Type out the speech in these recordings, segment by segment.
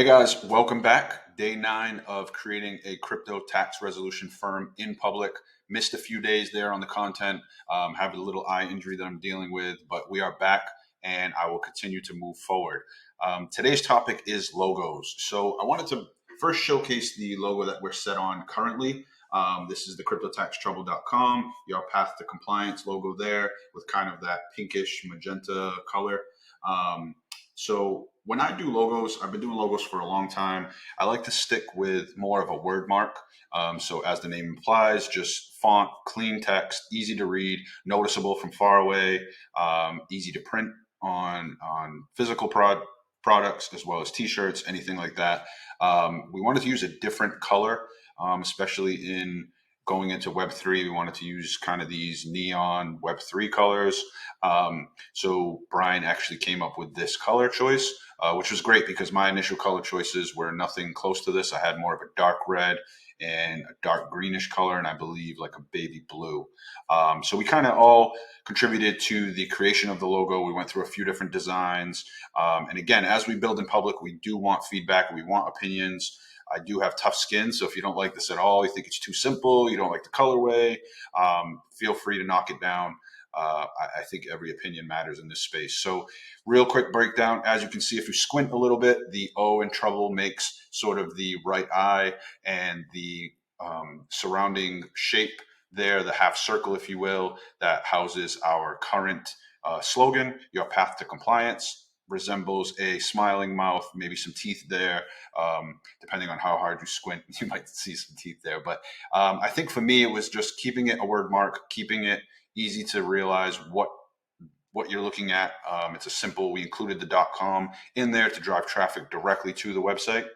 Hey guys, welcome back. Day 9 of creating a crypto tax resolution firm in public. Missed a few days there on the content, have a little eye injury that I'm dealing with, but we are back and I will continue to move forward. Today's topic is logos. So I wanted to first showcase the logo that we're set on currently. This is the CryptoTaxTrouble.com, your path to compliance logo there with kind of that pinkish magenta color. So when I do logos, I've been doing logos for a long time. I like to stick with more of a word mark. So as the name implies, just font, clean text, easy to read, noticeable from far away, easy to print on physical products as well as t-shirts, anything like that. We wanted to use a different color, especially in going into Web3. We wanted to use kind of these neon Web3 colors. So Brian actually came up with this color choice, which was great because my initial color choices were nothing close to this. I had more of a dark red and a dark greenish color, and I believe like a baby blue. So we kind of all contributed to the creation of the logo. We went through a few different designs. And again, as we build in public, we do want feedback. We want opinions. I do have tough skin, so if you don't like this at all, you think it's too simple, you don't like the colorway, feel free to knock it down. I think every opinion matters in this space. So real quick breakdown, as you can see, if you squint a little bit, the O in trouble makes sort of the right eye, and the surrounding shape there, the half circle, if you will, that houses our current slogan, your path to compliance, resembles a smiling mouth, maybe some teeth there. Depending on how hard you squint, you might see some teeth there. But I think for me, it was just keeping it a word mark, keeping it easy to realize what you're looking at. It's a simple, we included the .com in there to drive traffic directly to the website.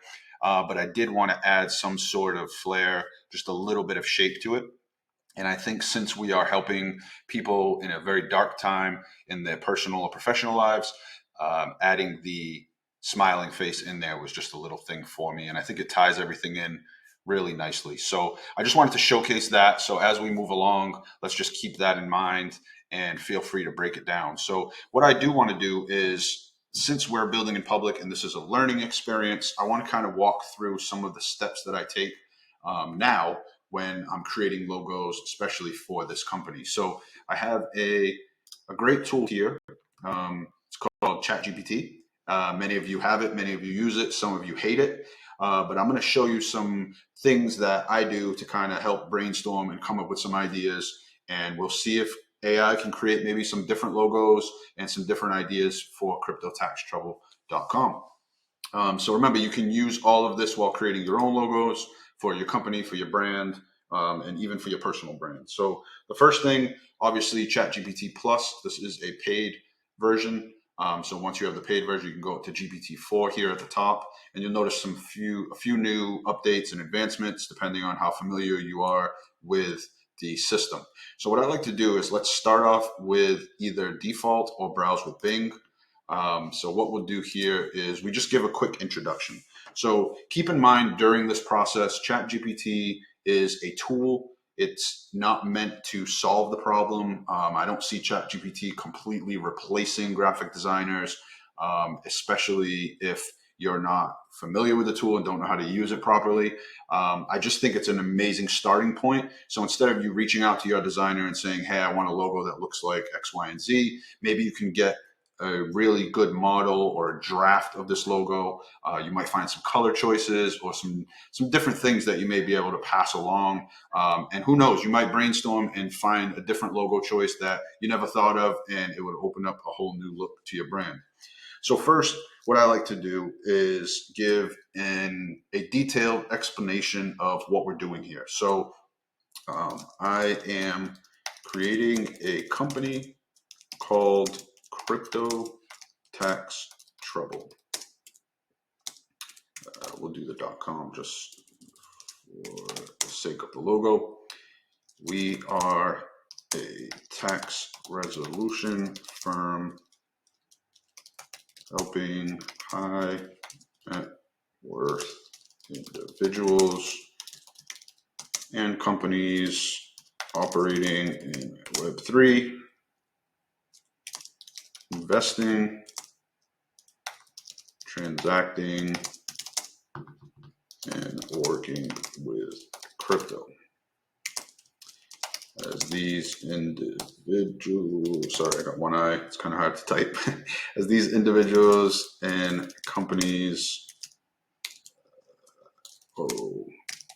But I did want to add some sort of flair, just a little bit of shape to it. And I think since we are helping people in a very dark time in their personal or professional lives, adding the smiling face in there was just a little thing for me. And I think it ties everything in really nicely. So I just wanted to showcase that. So as we move along, let's just keep that in mind and feel free to break it down. So what I do want to do is, since we're building in public and this is a learning experience, I want to kind of walk through some of the steps that I take now when I'm creating logos, especially for this company. So I have a great tool here. It's called ChatGPT. Many of you have it, many of you use it, some of you hate it. But I'm going to show you some things that I do to kind of help brainstorm and come up with some ideas. And we'll see if AI can create maybe some different logos and some different ideas for CryptoTaxTrouble.com. So remember, you can use all of this while creating your own logos for your company, for your brand, and even for your personal brand. So the first thing, obviously, ChatGPT Plus. This is a paid version. So once you have the paid version, you can go up to GPT-4 here at the top, and you'll notice a few new updates and advancements depending on how familiar you are with the system. So what I like to do is let's start off with either default or browse with Bing. So what we'll do here is we just give a quick introduction. So keep in mind during this process, ChatGPT is a tool. It's not meant to solve the problem. I don't see ChatGPT completely replacing graphic designers, especially if you're not familiar with the tool and don't know how to use it properly. I just think it's an amazing starting point. So instead of you reaching out to your designer and saying, hey, I want a logo that looks like X, Y, and Z, maybe you can get a really good model or a draft of this logo. You might find some color choices or some different things that you may be able to pass along. And who knows, you might brainstorm and find a different logo choice that you never thought of, and it would open up a whole new look to your brand. So first, what I like to do is give a detailed explanation of what we're doing here. So I am creating a company called Crypto Tax Trouble. We'll do the .com just for the sake of the logo. We are a tax resolution firm helping high net worth individuals and companies operating in Web3, investing, transacting, and working with crypto. As these individuals, sorry, I got one eye, it's kind of hard to type. As these individuals and companies owe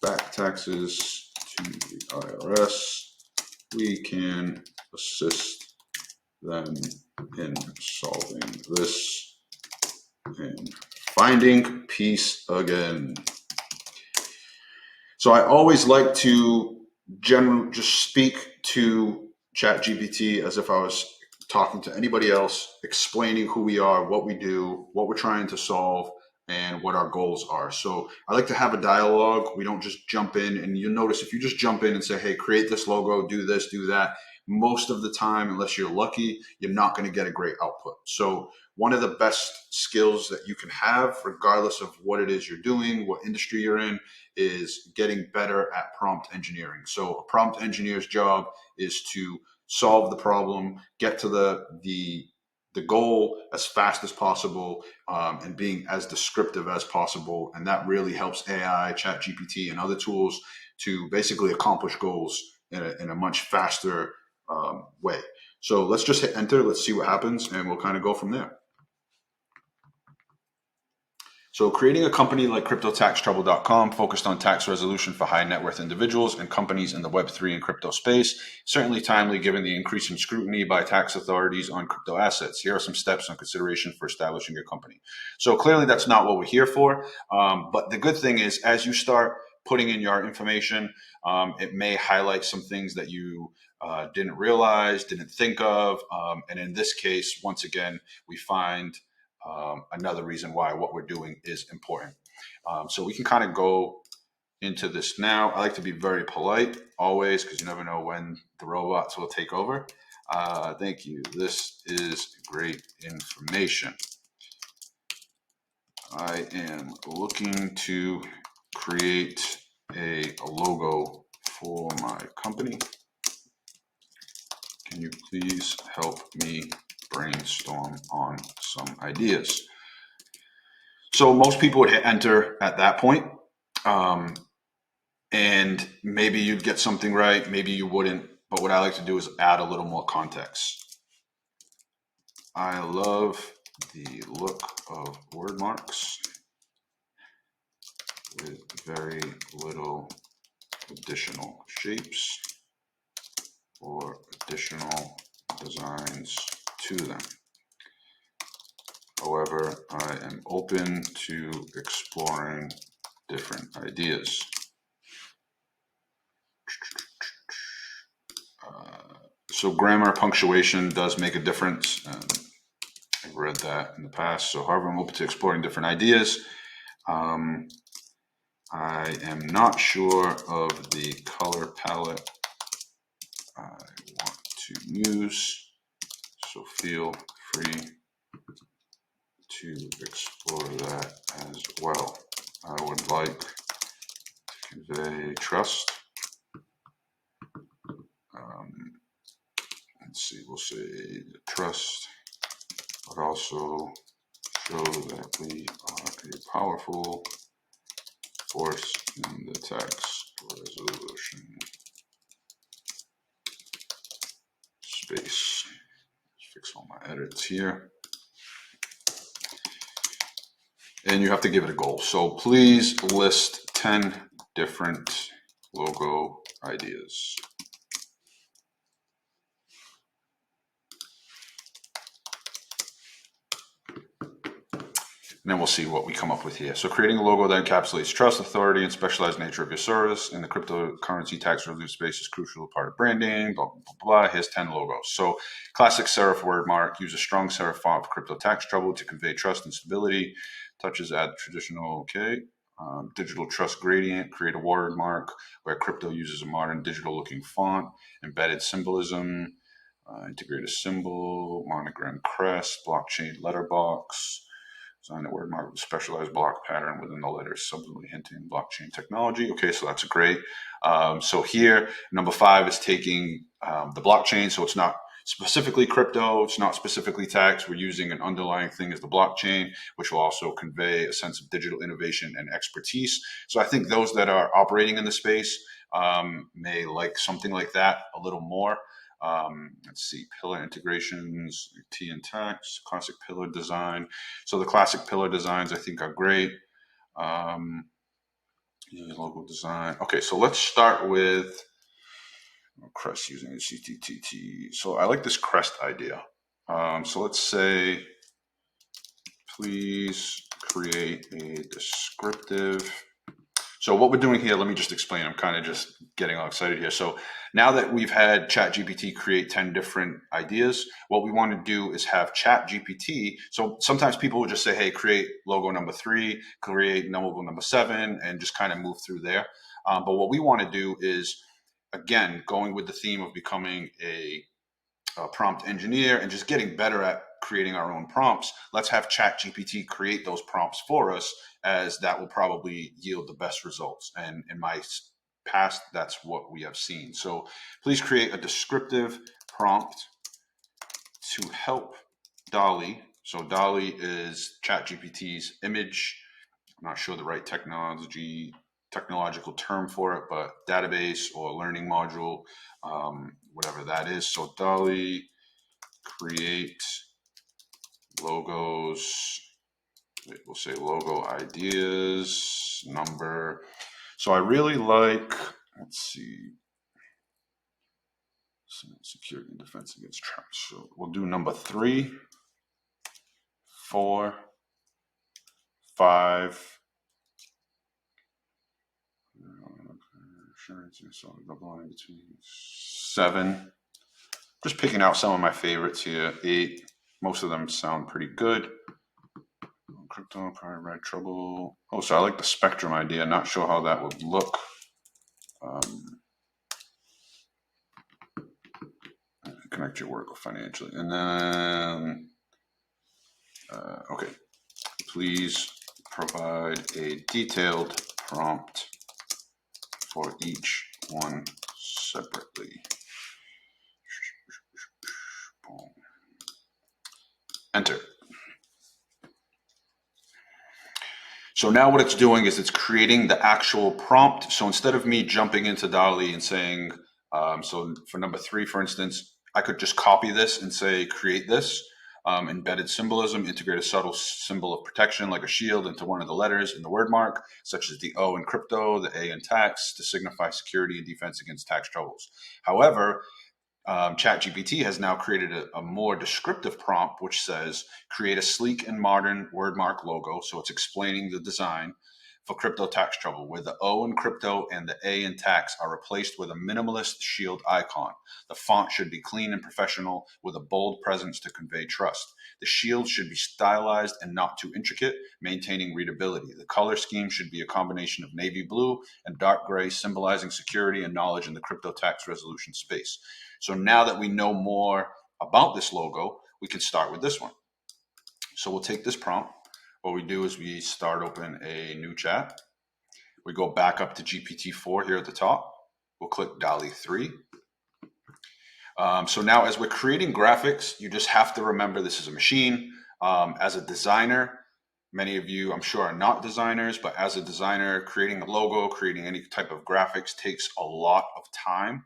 back taxes to the IRS, we can assist them in solving this and finding peace again. So I always like to just speak to ChatGPT as if I was talking to anybody else, explaining who we are, what we do, what we're trying to solve, and what our goals are. So I like to have a dialogue. We don't just jump in, and you'll notice if you just jump in and say, hey, create this logo, do this, do that, most of the time, unless you're lucky, you're not going to get a great output. So one of the best skills that you can have, regardless of what it is you're doing, what industry you're in, is getting better at prompt engineering. So a prompt engineer's job is to solve the problem, get to the goal as fast as possible, and being as descriptive as possible. And that really helps AI, ChatGPT, and other tools to basically accomplish goals in a much faster way. So let's just hit enter. Let's see what happens, and we'll kind of go from there. So creating a company like CryptoTaxTrouble.com focused on tax resolution for high net worth individuals and companies in the Web3 and crypto space, certainly timely given the increasing scrutiny by tax authorities on crypto assets. Here are some steps on consideration for establishing your company. So clearly that's not what we're here for. But the good thing is, as you start putting in your information, it may highlight some things that you didn't realize, didn't think of. And in this case, once again, we find another reason why what we're doing is important. So we can kind of go into this now. I like to be very polite always, because you never know when the robots will take over. Thank you. This is great information. I am looking to create a logo for my company. Can you please help me brainstorm on some ideas? So most people would hit enter at that point. And maybe you'd get something right, maybe you wouldn't. But what I like to do is add a little more context. I love the look of word marks with very little additional shapes or additional designs to them. However, I am open to exploring different ideas. So grammar, punctuation does make a difference. I've read that in the past. So however, I'm open to exploring different ideas. I am not sure of the color palette I want to use, so feel free to explore that as well. I would like to convey trust. Let's see, we'll say trust, but also show that we are a powerful force in the tax resolution space. Let's fix all my edits here. And you have to give it a goal. So please list 10 different logo ideas. And then we'll see what we come up with here. So creating a logo that encapsulates trust, authority, and specialized nature of your service in the cryptocurrency tax resolution space is crucial part of branding, blah, blah, blah, blah. Here's 10 logos. So classic serif word mark, use a strong serif font for crypto tax trouble to convey trust and stability. Touches add traditional, digital trust gradient, create a watermark where crypto uses a modern digital looking font, embedded symbolism, integrate a symbol, monogram crest, blockchain letterbox. Design a word mark with a specialized block pattern within the letters, subtly hinting blockchain technology. Okay, so that's great. So here, number 5 is taking the blockchain. So it's not specifically crypto. It's not specifically tax. We're using an underlying thing as the blockchain, which will also convey a sense of digital innovation and expertise. So I think those that are operating in the space may like something like that a little more. Let's see, pillar integrations, T and tax, classic pillar design. So the classic pillar designs I think are great. Logo design. Okay, so let's start with Crest using the CTTT. So I like this Crest idea. So let's say, please create a descriptive. So what we're doing here, let me just explain. I'm kind of just getting all excited here. So now that we've had ChatGPT create 10 different ideas, what we want to do is have ChatGPT. So sometimes people will just say, hey, create logo number 3, create logo number 7, and just kind of move through there. But what we want to do is, again, going with the theme of becoming a prompt engineer and just getting better at creating our own prompts, let's have ChatGPT create those prompts for us, as that will probably yield the best results. And in my past, that's what we have seen. So please create a descriptive prompt to help DALL-E. So DALL-E is ChatGPT's image. I'm not sure the right technological term for it, but database or learning module, whatever that is. So DALL-E create logos. We'll say logo ideas number. So I really like, let's see, security and defense against traps. So we'll do number 3, 4, 5. So double line between 7. Just picking out some of my favorites here. 8. Most of them sound pretty good. Crypto, probably right trouble. Oh, so I like the spectrum idea. Not sure how that would look. Connect your work financially. And then, okay, please provide a detailed prompt for each one separately. Enter. So now what it's doing is it's creating the actual prompt. So instead of me jumping into DALL-E and saying, so for number 3, for instance, I could just copy this and say, create this. Embedded symbolism, integrate a subtle symbol of protection like a shield into one of the letters in the word mark, such as the O in crypto, the A in tax, to signify security and defense against tax troubles. However, ChatGPT has now created a more descriptive prompt, which says, create a sleek and modern wordmark logo. So it's explaining the design for crypto tax trouble, where the O in crypto and the A in tax are replaced with a minimalist shield icon. The font should be clean and professional with a bold presence to convey trust. The shield should be stylized and not too intricate, maintaining readability. The color scheme should be a combination of navy blue and dark gray, symbolizing security and knowledge in the crypto tax resolution space. So now that we know more about this logo, we can start with this one. So we'll take this prompt. What we do is we start open a new chat. We go back up to GPT-4 here at the top. We'll click DALL-E 3. So now as we're creating graphics, you just have to remember this is a machine. As a designer, many of you, I'm sure, are not designers, but as a designer, creating a logo, creating any type of graphics takes a lot of time.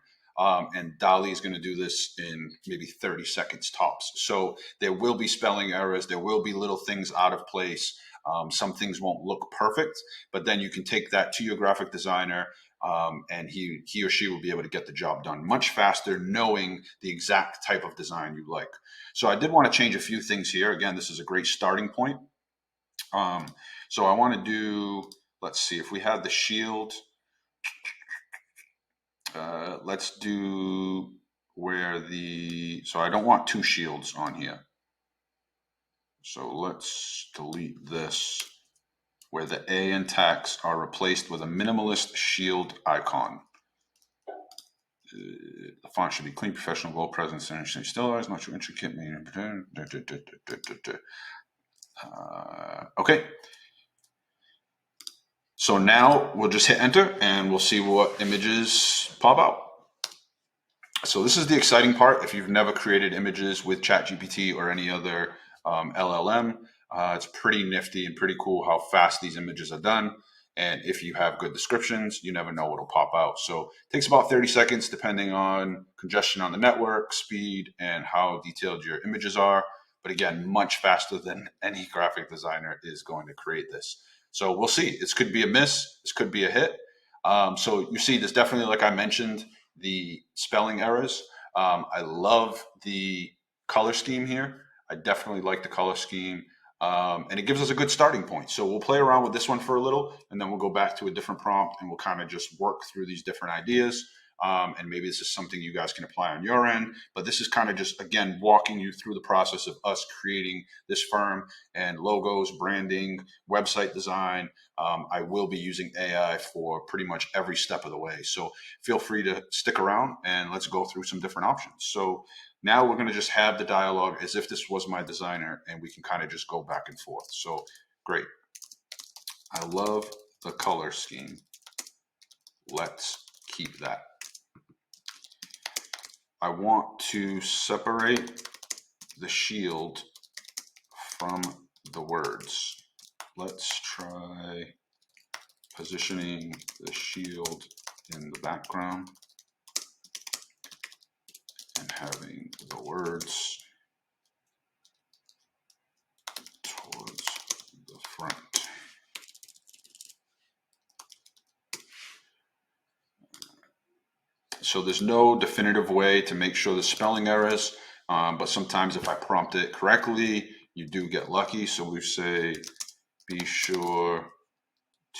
And DALL-E is going to do this in maybe 30 seconds tops. So there will be spelling errors. There will be little things out of place. Some things won't look perfect, but then you can take that to your graphic designer, and he or she will be able to get the job done much faster, knowing the exact type of design you like. So I did want to change a few things here. Again, this is a great starting point. So I want to do, let's see, if we had the shield, let's do so I don't want 2 shields on here. So let's delete this, where the A and tax are replaced with a minimalist shield icon. The font should be clean, professional, bold presence, and stylized, not too intricate. Okay. So now we'll just hit enter and we'll see what images pop out. So this is the exciting part. If you've never created images with ChatGPT or any other LLM, it's pretty nifty and pretty cool how fast these images are done. And if you have good descriptions, you never know what'll pop out. So it takes about 30 seconds depending on congestion on the network, speed, and how detailed your images are. But again, much faster than any graphic designer is going to create this. So we'll see. This could be a miss. This could be a hit. So you see, there's definitely, like I mentioned, the spelling errors. I love the color scheme here. I definitely like the color scheme. And it gives us a good starting point. So we'll play around with this one for a little, and then we'll go back to a different prompt, and we'll kind of just work through these different ideas. And maybe this is something you guys can apply on your end. But this is kind of just, again, walking you through the process of us creating this firm and logos, branding, website design. I will be using AI for pretty much every step of the way. So feel free to stick around and let's go through some different options. So now we're going to just have the dialogue as if this was my designer, and we can kind of just go back and forth. So great. I love the color scheme. Let's keep that. I want to separate the shield from the words. Let's try positioning the shield in the background and having the words towards the front. So there's no definitive way to make sure the spelling errors, but sometimes if I prompt it correctly, you do get lucky. So we say, be sure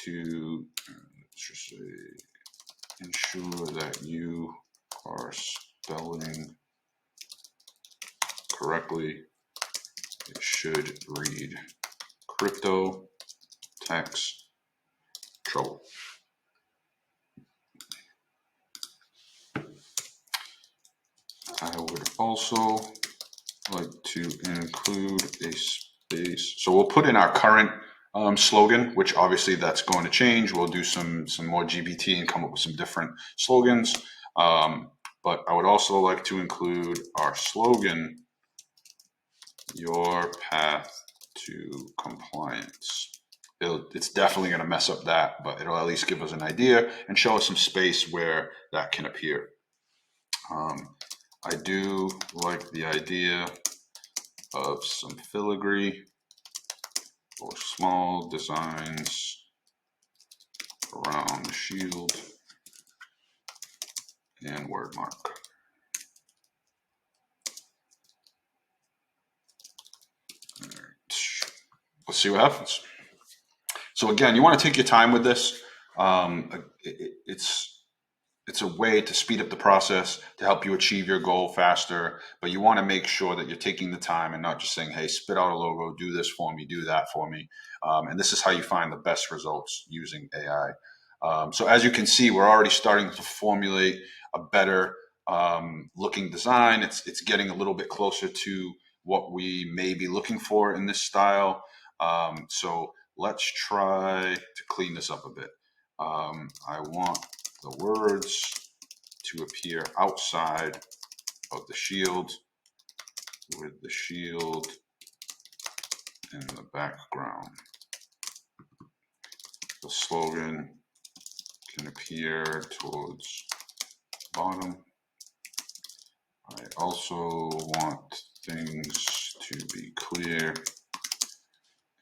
to, let's just say, ensure that you are spelling correctly. It should read crypto tax trouble. I would also like to include a space. So we'll put in our current slogan, which obviously that's going to change. We'll do some more GPT and come up with some different slogans. But I would also like to include our slogan, your path to compliance. It's definitely going to mess up that, but it'll at least give us an idea and show us some space where that can appear. I do like the idea of some filigree or small designs around the shield and word mark. Let's see what happens. So again, you want to take your time with this. It's a way to speed up the process to help you achieve your goal faster, but you want to make sure that you're taking the time and not just saying, hey, spit out a logo, do this for me, do that for me. And this is how you find the best results using AI. So as you can see, we're already starting to formulate a better looking design. It's getting a little bit closer to what we may be looking for in this style. So let's try to clean this up a bit. I want the words to appear outside of the shield with the shield in the background. The slogan can appear towards the bottom. I also want things to be clear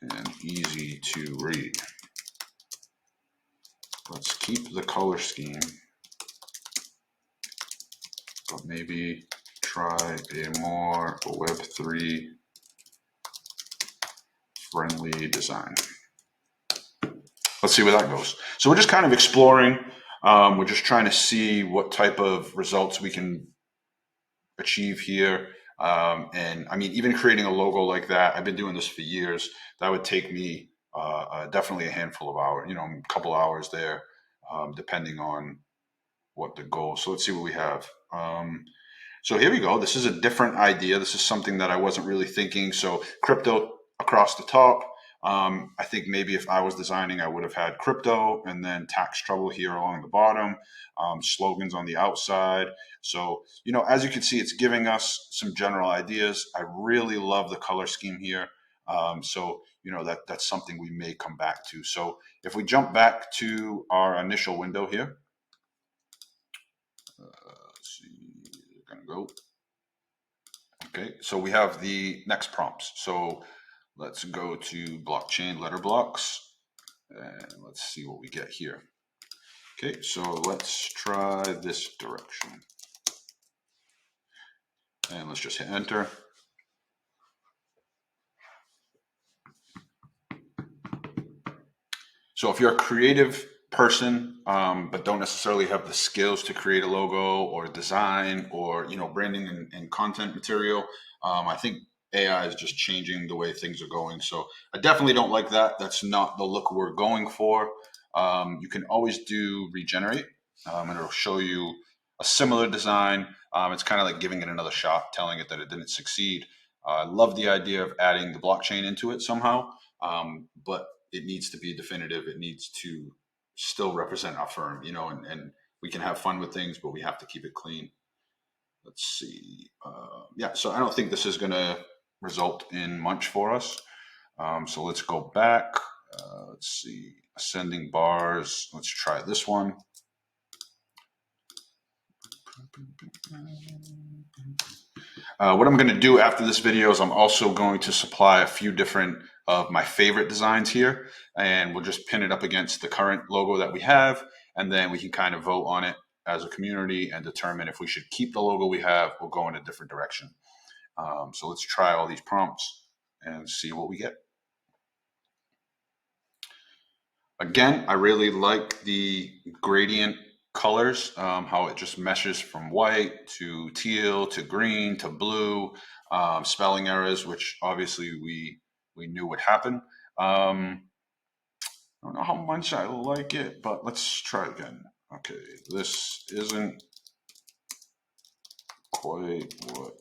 and easy to read. Let's keep the color scheme, but maybe try a more Web3 friendly design. Let's see where that goes. So we're just kind of exploring. We're just trying to see what type of results we can achieve here. And I mean, even creating a logo like that, I've been doing this for years. That would take me definitely a handful of hours, a couple hours there, depending on what the goal. So let's see what we have. So here we go. This is a different idea. This is something that I wasn't really thinking. So crypto across the top. I think maybe if I was designing, I would have had crypto and then tax trouble here along the bottom, slogans on the outside. So, as you can see, it's giving us some general ideas. I really love the color scheme here. So, that's something we may come back to. So if we jump back to our initial window here, let's see, we're gonna go. Okay, so we have the next prompts. So let's go to blockchain letter blocks and let's see what we get here. Okay, so let's try this direction. And let's just hit enter. So if you're a creative person, but don't necessarily have the skills to create a logo or design or branding and content material, I think AI is just changing the way things are going. So I definitely don't like that. That's not the look we're going for. You can always do regenerate, and it'll show you a similar design. It's kind of like giving it another shot, telling it that it didn't succeed. I love the idea of adding the blockchain into it somehow, but it needs to be definitive. It needs to still represent our firm, and we can have fun with things, but we have to keep it clean. Let's see. Yeah, so I don't think this is going to result in much for us. So let's go back. Let's see. Ascending bars. Let's try this one. What I'm going to do after this video is I'm also going to supply a few different of my favorite designs here, and we'll just pin it up against the current logo that we have, and then we can kind of vote on it as a community and determine if we should keep the logo we have or go in a different direction. So let's try all these prompts and see what we get. Again, I really like the gradient colors, how it just meshes from white to teal to green to blue, spelling errors, which obviously we knew would happen. I don't know how much I like it, but let's try again. Okay, this isn't quite what,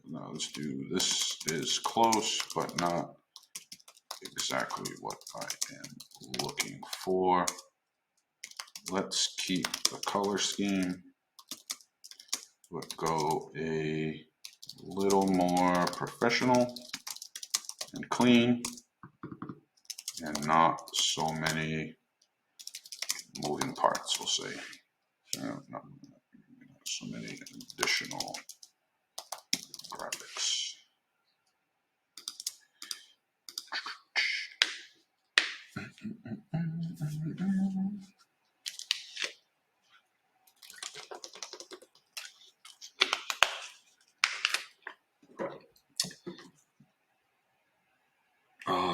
no, let's do, this is close, but not exactly what I am looking for. Let's keep the color scheme, but go a little more professional and clean, and not so many moving parts, we'll say. Not so many additional graphics.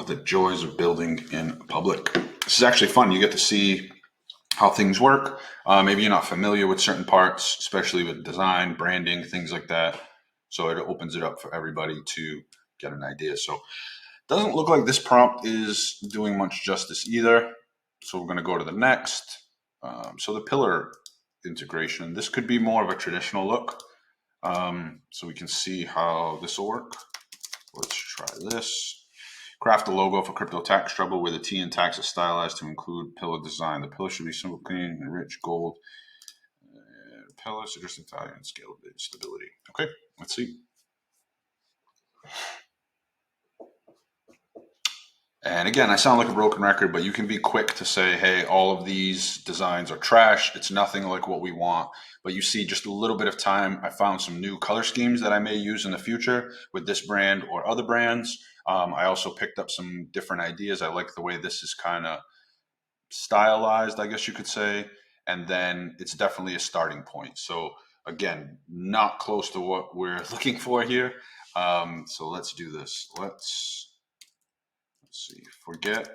The joys of building in public. This is actually fun. You get to see how things work. Maybe you're not familiar with certain parts, especially with design, branding, things like that. So it opens it up for everybody to get an idea. So it doesn't look like this prompt is doing much justice either. So we're going to go to the next. So the pillar integration, this could be more of a traditional look. So we can see how this will work. Let's try this. Craft a logo for crypto tax trouble where the T in tax is stylized to include pillar design. The pillar should be simple, clean, and rich gold. Pillar suggesting value and stability. Okay, let's see. And again, I sound like a broken record, but you can be quick to say, hey, all of these designs are trash. It's nothing like what we want. But you see, just a little bit of time, I found some new color schemes that I may use in the future with this brand or other brands. I also picked up some different ideas. I like the way this is kind of stylized, I guess you could say. And then it's definitely a starting point. So again, not close to what we're looking for here. So let's do this. Let's see, forget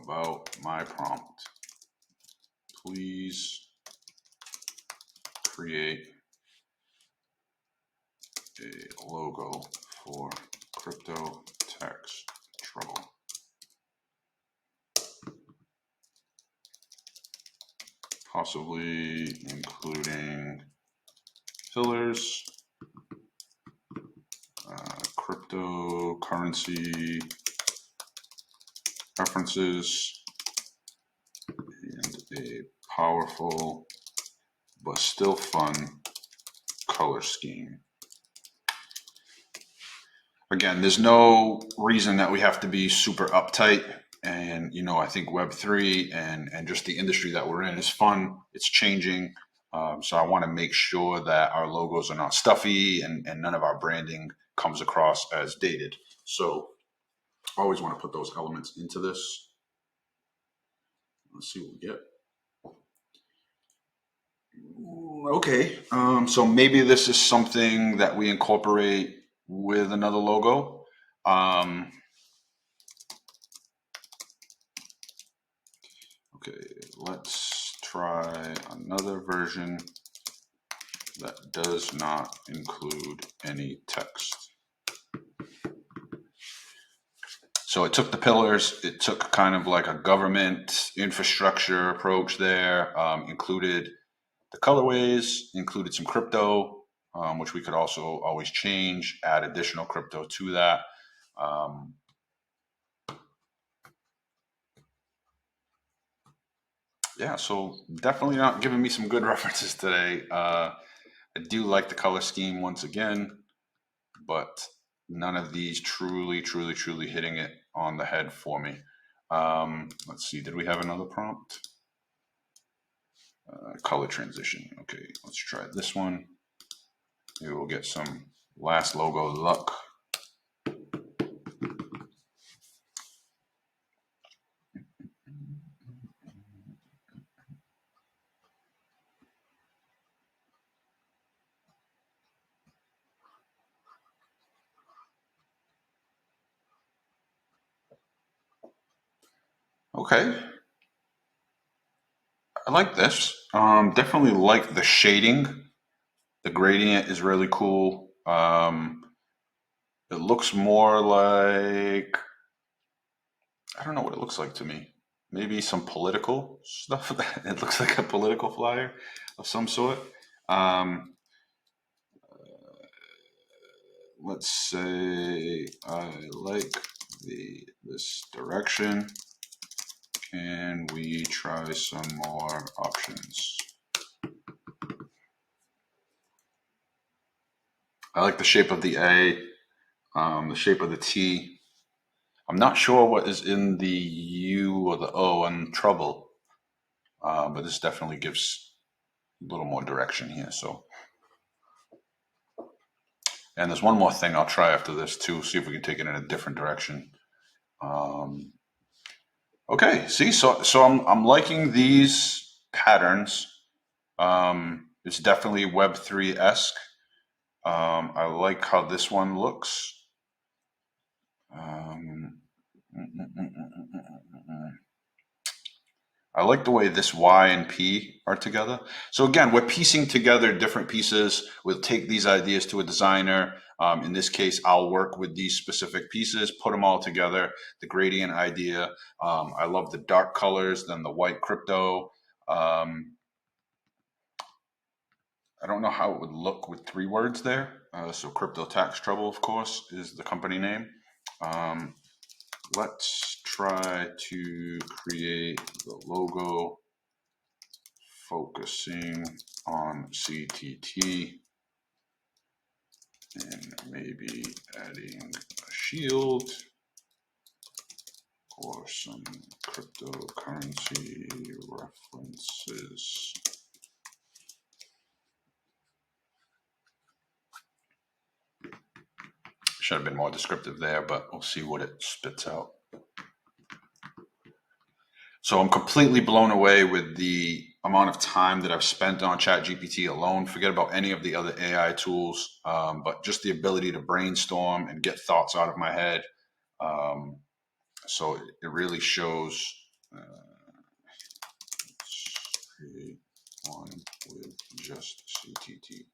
about my prompt. Please create a logo for crypto tax trouble. Possibly including pillars, cryptocurrency references and a powerful but still fun color scheme. Again, there's no reason that we have to be super uptight. And, I think Web3 and just the industry that we're in is fun. It's changing. So I want to make sure that our logos are not stuffy and none of our branding comes across as dated. So I always want to put those elements into this. Let's see what we get. Okay, so maybe this is something that we incorporate with another logo. Okay, let's try another version that does not include any text. So it took the pillars, it took kind of like a government infrastructure approach there, included the colorways, included some crypto, which we could also always change, add additional crypto to that. Yeah, so definitely not giving me some good references today. I do like the color scheme once again, but none of these truly hitting it on the head for me. Let's see, did we have another prompt? Color transition. Okay, let's try this one. Maybe we'll get some last logo luck. Okay, I like this. Definitely like the shading. The gradient is really cool. It looks more like, I don't know what it looks like to me. Maybe some political stuff. It looks like a political flyer of some sort. Um, let's say I like this direction. Can we try some more options? I like the shape of the A, the shape of the T. I'm not sure what is in the U or the O on trouble, but this definitely gives a little more direction here. So, and there's one more thing I'll try after this too, see if we can take it in a different direction. Okay, see, so I'm liking these patterns. It's definitely Web3-esque. I like how this one looks. Um, I like the way this Y and P are together. So again, we're piecing together different pieces. We'll take these ideas to a designer. In this case, I'll work with these specific pieces, put them all together. The gradient idea. I love the dark colors, then the white crypto. I don't know how it would look with 3 words there. So Crypto Tax Trouble, of course, is the company name. Let's try to create the logo focusing on CTT and maybe adding a shield or some cryptocurrency references. Should have been more descriptive there, but we'll see what it spits out. So I'm completely blown away with the amount of time that I've spent on ChatGPT alone. Forget about any of the other AI tools, but just the ability to brainstorm and get thoughts out of my head. So it really shows. Let's create one with just CTT.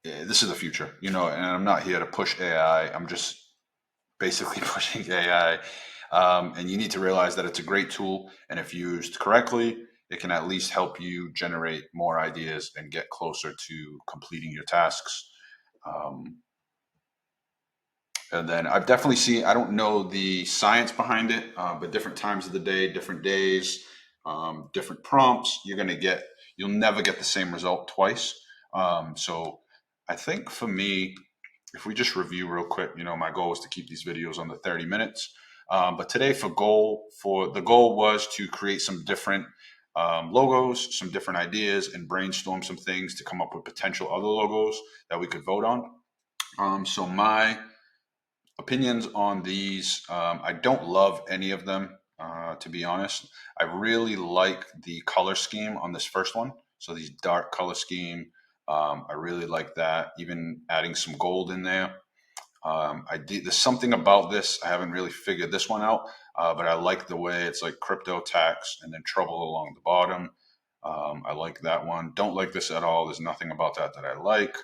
Yeah, this is the future, and I'm not here to push AI. I'm just basically pushing AI. And you need to realize that it's a great tool. And if used correctly, it can at least help you generate more ideas and get closer to completing your tasks. And then I've definitely seen, I don't know the science behind it, but different times of the day, different days, different prompts, you'll never get the same result twice. So I think for me, if we just review real quick, my goal is to keep these videos under 30 minutes. But today for the goal was to create some different logos, some different ideas, and brainstorm some things to come up with potential other logos that we could vote on. So my opinions on these, I don't love any of them, to be honest. I really like the color scheme on this first one. So these dark color scheme, I really like that. Even adding some gold in there. There's something about this. I haven't really figured this one out, but I like the way it's like crypto tax and then trouble along the bottom. I like that one. Don't like this at all. There's nothing about that I like.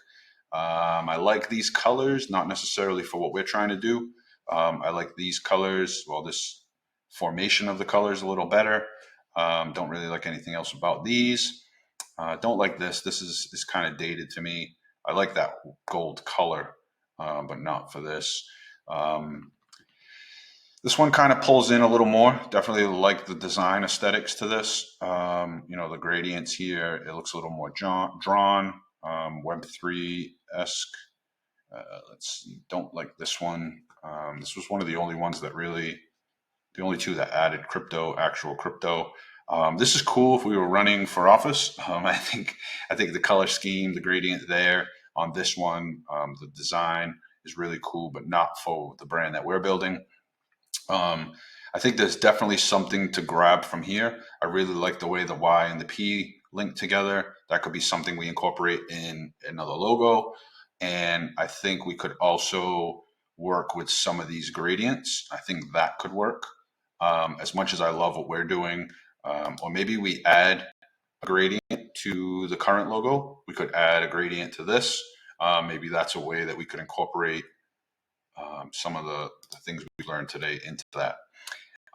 I like these colors, not necessarily for what we're trying to do. I like these colors. Well, this formation of the colors a little better. Don't really like anything else about these. Don't like this. This is kind of dated to me. I like that gold color, but not for this. This one kind of pulls in a little more. Definitely like the design aesthetics to this. The gradients here, it looks a little more drawn, Web3-esque. Let's see, don't like this one. This was one of the only ones that really, the only two that added actual crypto. This is cool if we were running for office. I think the color scheme, the gradient there on this one, the design is really cool, but not for the brand that we're building. I think there's definitely something to grab from here. I really like the way the Y and the P link together. That could be something we incorporate in another logo. And I think we could also work with some of these gradients. I think that could work. As much as I love what we're doing, or maybe we add a gradient to the current logo. We could add a gradient to this. Maybe that's a way that we could incorporate some of the things we learned today into that.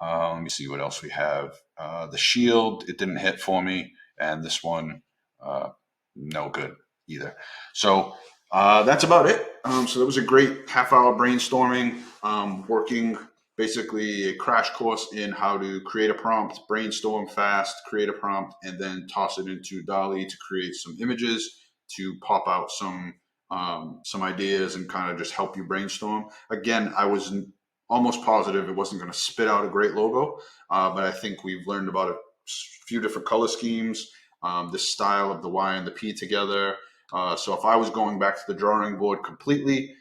Let me see what else we have. The shield, it didn't hit for me. And this one, no good either. So that's about it. So that was a great half-hour brainstorming, working basically a crash course in how to create a prompt, brainstorm fast, create a prompt, and then toss it into DALL-E to create some images to pop out some ideas and kind of just help you brainstorm. Again, I was almost positive it wasn't going to spit out a great logo, but I think we've learned about a few different color schemes, the style of the Y and the P together. So if I was going back to the drawing board completely,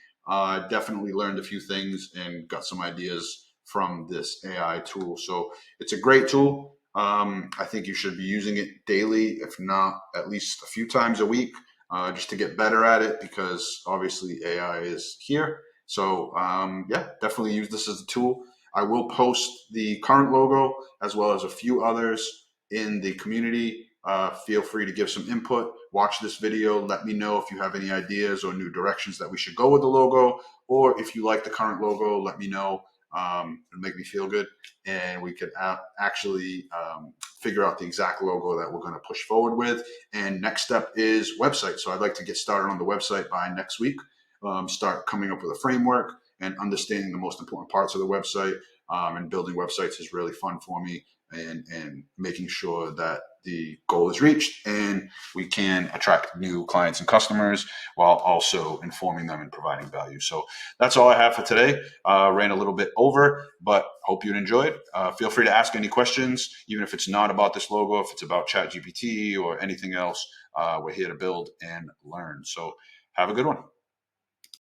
definitely learned a few things and got some ideas from this AI tool. So it's a great tool. I think you should be using it daily, if not at least a few times a week, just to get better at it, because obviously AI is here. So yeah, definitely use this as a tool. I will post the current logo as well as a few others in the community. Feel free to give some input. Watch this video. Let me know if you have any ideas or new directions that we should go with the logo, or if you like the current logo, let me know. It'll make me feel good, and we could actually figure out the exact logo that we're going to push forward with. And next step is website. So I'd like to get started on the website by next week. Start coming up with a framework and understanding the most important parts of the website. And building websites is really fun for me, and making sure that the goal is reached and we can attract new clients and customers while also informing them and providing value. So that's all I have for today. Ran a little bit over, but hope you enjoyed. Feel free to ask any questions, even if it's not about this logo, if it's about ChatGPT or anything else. We're here to build and learn. So have a good one.